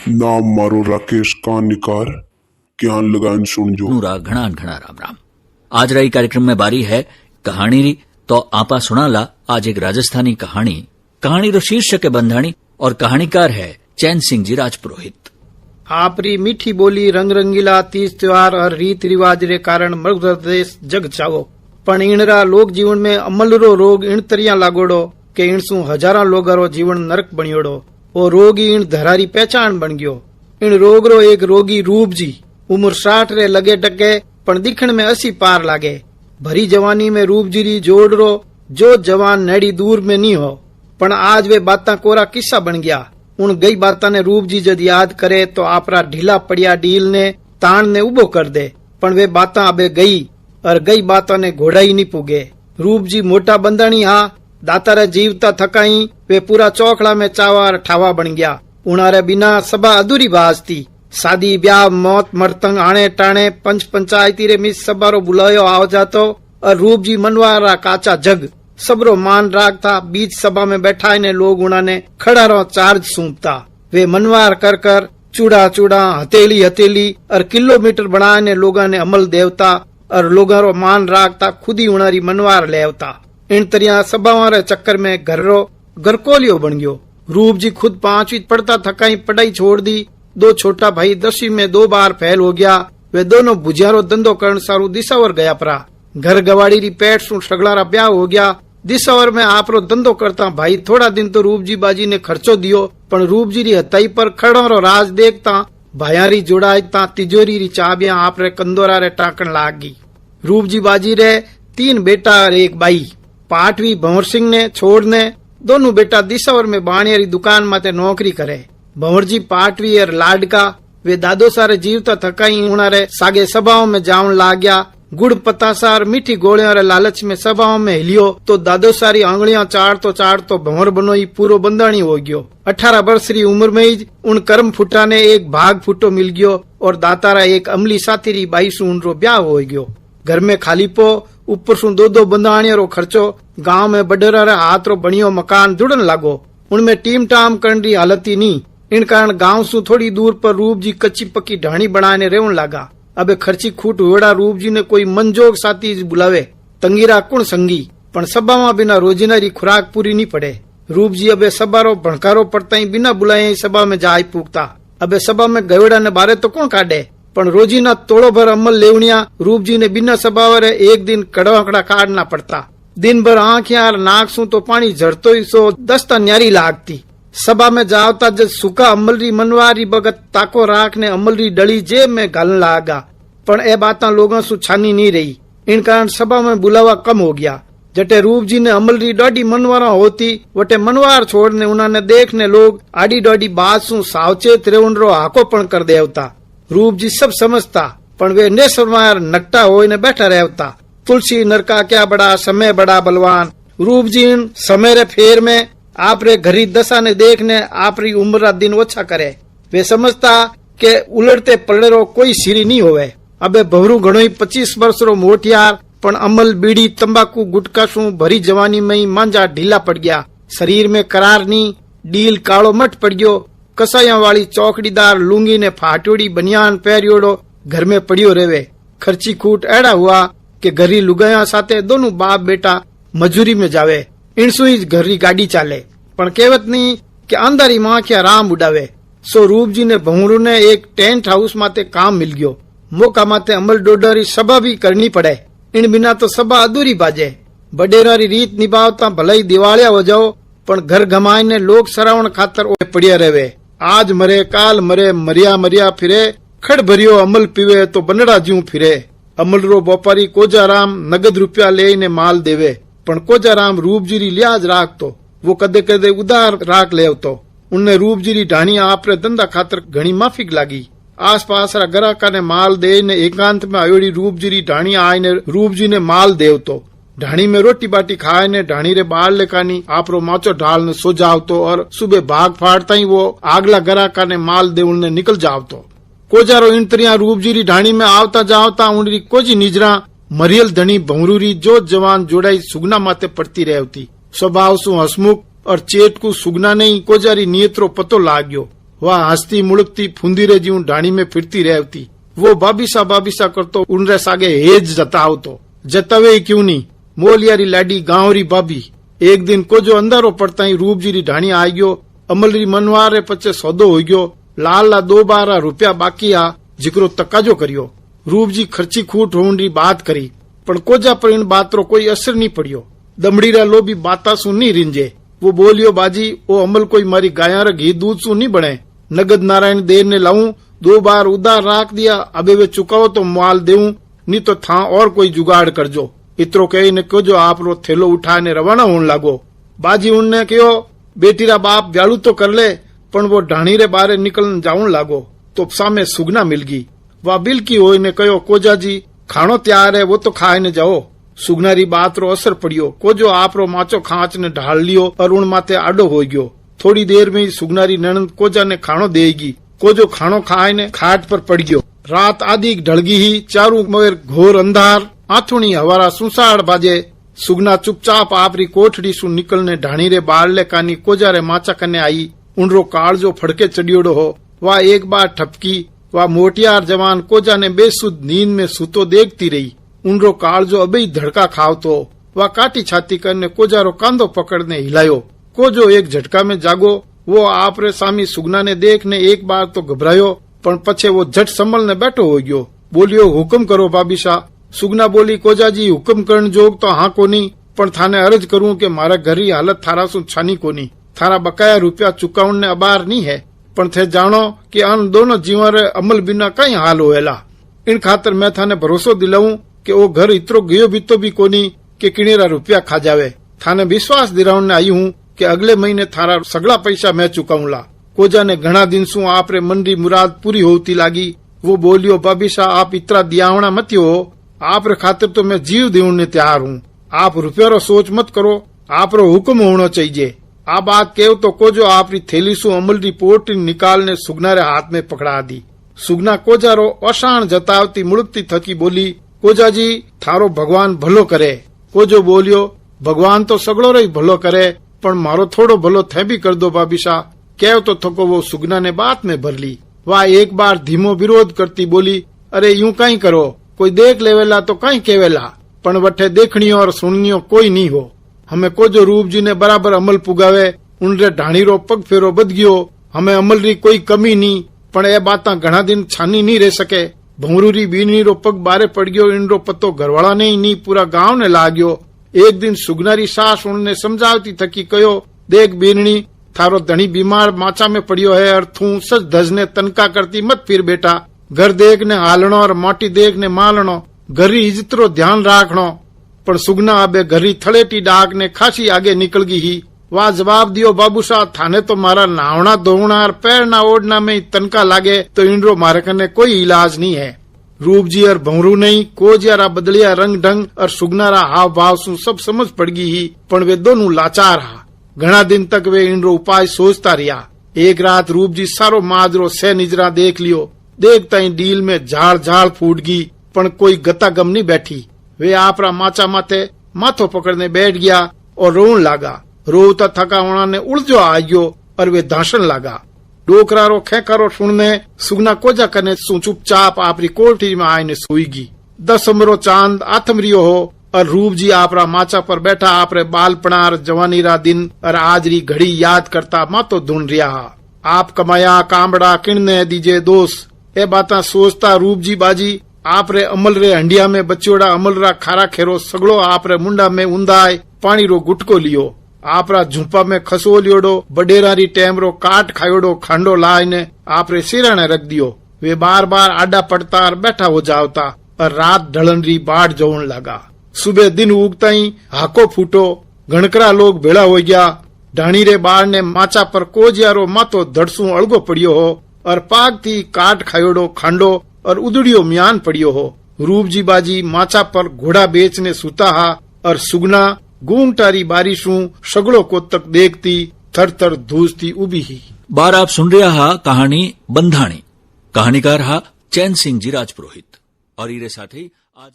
नाम मारो राकेश कानिकार ज्ञान लगान सुनजो घणा घणा राम राम। आज रही कार्यक्रम में बारी है कहानी री, तो आपा सुनाला आज एक राजस्थानी कहानी रो शीर्षक है बंधाणी और कहानीकार है चैन सिंह जी राजपुरोहित। आपरी मीठी बोली, रंग रंगीला तीज त्योहार और रीत रिवाज रे कारण मध्य प्रदेश जग चावो, पण इनरा लोक जीवन में अमल रो रोग इन तरिया लागोड़ो के इनसू हजारा लोग रो जीवन नरक बनियोड़ो। वो रोगी इन धरारी पहचान बन गयो। इन रोग रो एक रोगी रूप जी उम्र 60 रे लगे टके पण दिखण में 80 पार लागे। भरी जवानी में रूप जी री जोड़ रो जो जवान नेड़ी दूर में नहीं हो, पण आज वे बाता कोरा किस्सा बन गया। उन गई बाता ने रूप जी जद याद करे तो आपरा ढीला पड़िया डील ने ताण ने उबो कर दे, पण वे बाता अबे गई और गई बाता ने घोड़ा ही नहीं पुगे। रूप जी मोटा बंदाणी हा दातारे जीवता थकाई वे पूरा चौकड़ा में चावा ठावा बन गया। उनारे बिना सभा अधूरी बाज थी। शादी ब्याह मौत मरतंग आने टाणे पंच पंचायती रे मिस सभा रो बुलायो आओ जातो और रूप जी मनवारा काचा जग सबरो मान राग था। बीच सभा में बैठा ने लोग उन्होंने खड़ा रो चार्ज सूंपता। वे मनवार कर कर चूड़ा चूड़ा हथेली हथेली और किलोमीटर बनाने लोगा ने अमल देवता और लोगा रो मान राग था खुद ही उनारी मनवार लेवता। इन तरिया सभावां रे चक्कर में घर रो गरकोलियो बन गयो। रूप जी खुद 5वीं पढ़ता थकाई पढ़ाई छोड़ दी। 2 छोटा भाई 10वीं में 2 बार फेल हो गया। वे दोनों बुझारो धंधो करण सारू दिसावर गया परा। घर गवाड़ी री पेट सु सगलारा ब्याह हो गया। दिसावर में आपरो धंधो करता भाई थोड़ा दिन तो रूप जी बाजी ने खर्चो दियो, पण रूप जी री हताई पर खड़ो रो राज देखता भायारी जोड़ाईता तिजोरी री चाबियां आप रे कंदोरा रे टाकन लाग गई। रूप जी बाजी रे 3 बेटा और 1 बाई। पाठवी भंवर सिंह ने छोड़ने दोनों बेटा दिसावर में बाणिया री दुकान माते नौकरी करे। भंवर जी पाठवी और लाडका वे दादो सारे जीवता थकाई उनारे सागे सभाओं में जावन लाग गया। गुड़ पतासा और मीठी गोलियां रे लालच में सभाओं में हिलियो तो दादो सारी आंगलियां चाड़ तो भंवर बनो ही पूरो बंदाणी हो गयो। 18 वर्ष री उम्र में ही उन कर्म फुटा ने एक भाग फुटो मिल गयो और दातारा एक अमली साथी री बाई सु उनरो ब्याह हो गयो। घर में खालीपो ऊपर सु 2 बंदाणिया रो खर्चो। गांव में बडरा रे हाथ रो बनियो मकान जुड़न लागो। उनमें टीम टाम करन री हालत ही नहीं। इन कारण गांव सु थोड़ी दूर पर रूप जी कच्ची पक्की ढाणी बनाने रेवन लागा। अबे खर्ची खूट हुएड़ा रूप जी ने कोई मनजोग साथी बुलावे। तंगीरा कुण संगी, पण सभा में बिना रोजिनारी खुराक पूरी नहीं पड़े। रूप जी अबे सभा रो भणकारो पड़ता ही बिना बुलाए सभा में जाई पूगता। अबे सभा में गवेड़ा ने बारे तो कौन काटे, पण रोजीना तोड़ो भर अमल लेवनिया रूप जी ने बिना सभा वरे एक दिन कड़वाकड़ा काटना पड़ता। दिन भर आँखियां नाक सु तो पानी झरतो ही सो दस्ता न्यारी लागती। सभा में जावता जब सुखा अमल री मनवारी बगत ताको राख ने अमल री डली जेब में घालन लागा, पण ए बाता लोगों सु छानी नहीं रही। इन कारण सभा में बुलावा कम हो गया। जटे रूप जी ने अमल री डोडी मनवारा होती वटे मनवार छोड़ने उन्होंने देखने लोग आडी डोडी बात सु सावचेत रेवन रो हाको पण कर देवता। रूप जी सब समझता पण वे ने सरमार नकटा होई ने बैठा रहता। तुलसी नरका क्या बड़ा समय बड़ा बलवान। रूप जी समय रे फेर में आप रे घरी दशा ने देखने आप री उम्र दिन ओछा करे। वे समझता के उलटते पड़े रो कोई सीरी नहीं होवे। अबे भवरू घणो ही 25 वर्ष रो मोटियार पण अमल बीड़ी तंबाकू गुटका सु भरी जवानी में ही मांजा ढीला पड़ गया। शरीर में करार नहीं, डील कालो मट पड़ गयो। कसाया वाली चौकड़ीदार लुंगी ने फाटोड़ी बनियान पहरियोड़ो घर में पड़ियो रेवे। खर्ची खूट एड़ा हुआ के घरी लुगाया साथे दोनों बाप बेटा मजूरी में जावे। इनसु ही घरी गाड़ी चाले, पण केवत नहीं कि अंधारी माँ क्या राम उड़ावे। सो रूप जी ने भंवरू ने एक टेंट हाउस माते काम मिल गयो। मौका माते अमल डोडरी सभा भी करनी पड़े। इन बिना तो सभा अधूरी बाजे। बडेरा री रीत निभावता भलाई दिवालिया हो जाओ, पण घर गमाई ने लोग सरावण खातर पड़िया रेवे। आज मरे काल मरे मरिया मरिया फिरे। खड़ भरियो अमल पीवे तो बनड़ा ज्यू फिरे। अमल रो व्यापारी कोजाराम नगद रुपया ले ने माल देवे, पण कोजाराम रूप जी री लिहाज राख तो वो कदे कदे उधार राख ले तो। उनने रूप जी री ढाणी आप रे धंधा खातर घणी माफिक लागी। आस पास रा ग्राहका ने माल दे ने एकांत में आयोड़ी रूप जी री ढाणी आए ने रूप जी ने माल देव तो। ढाणी में रोटी बाटी खाए ने ढाणी रे बाल लेकानी आपरो माचो ढाल ने सो जाव तो और सुबह भाग फाड़ता ही वो आगला ग्राहका ने माल दे उनने निकल जाव तो। कोजारो इन तरिया रूप जी री ढाणी में आवता जावता उनरी कोजी निजरा मरियल धनी भंवरूरी जो जवान जोड़ाई सुगना माते पड़ती रहती। स्वभाव सु हसमुख और चेट को सुगना नहीं कोजारी नियत रो पतो लाग्यो। वह हंसती मुड़कती फुंदीरे जीव ढाणी में फिरती रहती। वो बाबिसा करतो उनरे सागे हेज जतावतो, जतावे ही क्यों नहीं, मोलियारी लाडी गांवरी बाबी। एक दिन को जो अंधारो पड़ता ही रूप जी री ढाणी आई गयो, अमलरी मनवारे पचे सौदो हो गयो, लाल 2-12 रुपया बाकी आ, जिकरो तकाजो करियो। रूप जी खर्ची खूट होने री बात करी, पण कोजा पर इन बात रो कोई असर नहीं पड़ियो। दमड़ी रा लोभी बाता सु नहीं रिंजे। वो बोलियो, बाजी वो अमल कोई मारी गाया रा घी दूध सु नहीं बने, नगद नारायण देर ने लाऊं, 2 बार उधार राख दिया, अबे वे चुकाओ तो माल देऊं, नहीं तो था और कोई जुगाड़ करजो। इतरो कही ने कहो, जो आप रो थैलो उठाने रवाना होने लागो। बाजी उनने कहो, बेटी रा बाप व्यालू तो कर ले, पण वो ढाणी रे बारे निकलन जाऊन लागो तो सामे सुगना मिल गई। वह बिल की होई ने कहो, कोजा जी खानो तैयार है, वो तो खाए ने जाओ। सुगना री बात रो असर पड़ियो, को जो आप रो माचो खांच ने ढाल लियो और उन माथे आडो हो गयो। थोड़ी देर में ही सुगना री ननद कोजा ने खानो देगी। को जो खानो खाए ने खाट पर पड़ गयो। रात आदि ढलगी ही, चारू मेर घोर अंधार, आथुणी हवारा सुसाड़ बाजे। सुगना चुपचाप आपरी कोठड़ी सु निकलने ढाणी रे बारले कानी कोजा रे माचा कने आई। उनरो काल जो फड़के चढ़ियोड़ो हो, वह एक बार ठपकी। वह मोटियार जवान कोजा ने बेसुध नींद में सूतो देखती रही। उनरो काल जो अबे धड़का खावतो, वह काटी छाती करने कोजा रो कांधो पकड़ने हिलायो। को जो एक झटका में जागो। वो आप रे सामी सुगना ने देखने एक बार तो घबरायो, पण पछे वो झट संभल ने बैठो हो गयो। बोलियो, हुक्म करो बाबीशा। सुगना बोली, कोजा जी हुक्म करण जोग तो हाँ कोनी, पण थाने अर्ज करूं के मारा घर री हालत थारा सु छानी कोनी। थारा बकाया रुपया चुकावण ने अबार नहीं है, पण थे जानो कि आन दोनों जीवन रे अमल बिना कई हाल होएला। इन खातर मैं थाने भरोसो दिलाऊं कि वो घर इतरो गयो बीतो भी कोनी कि किणेरा रुपया खा जावे। थाने विश्वास दिलावण ने आई हूं कि अगले महीने थारा सगला पैसा मैं चुकाऊंला। कोजा ने घना दिन सु आप रे मन री मुराद पूरी होती लागी। वो बोलियो, बाबीशा आप इतना दियावना मत हो, आप रे खातिर तो मैं जीव देने ने तैयार हूँ। आप रुपया रो सोच मत करो, आप रो हुक्म होना चाहिए। आ बात केव तो कोजो आपरी थैली सु अमल री पोटली निकालने सुगना रे हाथ में पकड़ा दी। सुगना कोजा रो अशान जतावती मुड़कती थकी बोली, कोजा जी थारो भगवान भलो करे। कोजो बोलियो, भगवान तो सगड़ो रे भलो करे, पण मारो थोड़ो भलो थे भी कर दो बाबीशा। केव तो थको वो सुगना ने बात में भर ली। वह एक बार धीमो विरोध करती बोली, अरे यूं कहीं करो, कोई देख लेवेला तो कहीं केवेला, पण वठे देखनियो और सुनियो कोई नहीं हो। हमें को जो रूप जी ने बराबर अमल पुगावे, उनरे ढाणी रो पग फेरो बद गयो। हमें अमल री कोई कमी नहीं, पण ए बाता घना दिन छानी नहीं रह सके। भंवरू री बीनी रो पग बारे पड़ गयो, इन रो पत्तो घरवाला ने ही नहीं पूरा गांव ने लाग्यो। एक दिन सुगनारी सास उनने समझावती थकी कहो, देख बीननी, थारो धनी बीमार माचा में पड़ियो है और तू सच धजने तनका करती मत फिर बेटा। घर देखने हालनो और माटी देखने मालनो, घरी इज्जत रो ध्यान राखनो। पर सुगना अबे घरी थड़ेटी डाक ने खासी आगे निकल गई ही। वह जवाब दियो, बाबूशाह थाने तो मारा नावना धोवना और पैर ना ओढ़ना में तनका लागे तो इनरो मारे कने कोई इलाज नहीं है। रूप जी और भंवरू नहीं, कोजियारा बदलिया रंग ढंग और सुगनारा हाव भाव सु सब समझ पड़ गई ही, पण वे दोनों लाचार हा। घना दिन तक वे इनरो उपाय सोचता रिया। एक रात रूप जी सारो माजरो से निजरा देख लियो। देखता ही डील में झाड़ झाड़ फूट गई, पण कोई गता गम नहीं बैठी। वे आपरा माचा माथे माथो पकड़ने बैठ गया और रोन लागा। रोता थका होना ने उलझो आ गयो और वे धांसन लागा। डोकरा रो खेकारो सुनने सुगना कोजा करने सु चुपचाप आपरी कोठरी में आईने सोईगी। 10 अमरो चांद आथमरियो हो और रूप जी आपरा माचा पर बैठा आपरे बालपणार जवानी रा दिन और आज री घड़ी याद करता मातो ढूंढ रिया। आप कमाया कामड़ा किणने दीजे दोष, ए बाता सोचता रूप जी बाजी आपरे अमल रे हंडिया में बच्चोड़ा अमल रा खारा खेरो सगलो आपरे मुंडा में उंदाय पानी रो गुटको लियो। आपरा झूपा में खसो लियोड़ो बडेरा री टेम रो काट खायोड़ो खांडो लाईने आपरे सिराने रख दियो। वे बार बार आडा पड़ता और बैठा हो जावता और रात ढलन री बाढ़ जोन लगा। सुबह दिन उगता ही हाको फूटो, घणकरा लोग भेड़ा हो गया। ढाणी रे बाढ़ ने माचा पर कोजियारो मातो धड़सू अड़गो पड़ियो हो और पाग थी काट खायोड़ो खांडो और उदड़ियो म्यान पड़ियो हो। रूप जी बाजी माचा पर घोड़ा बेचने सुता हा और सुगना गूंगटारी बारिशू सगड़ो को तक देखती थर थर धूसती उभी ही। बार आप सुन रहा हा कहानी बंधाणी। कहानीकार हा चैन सिंह जी राजपुरोहित और इरे साथ ही आज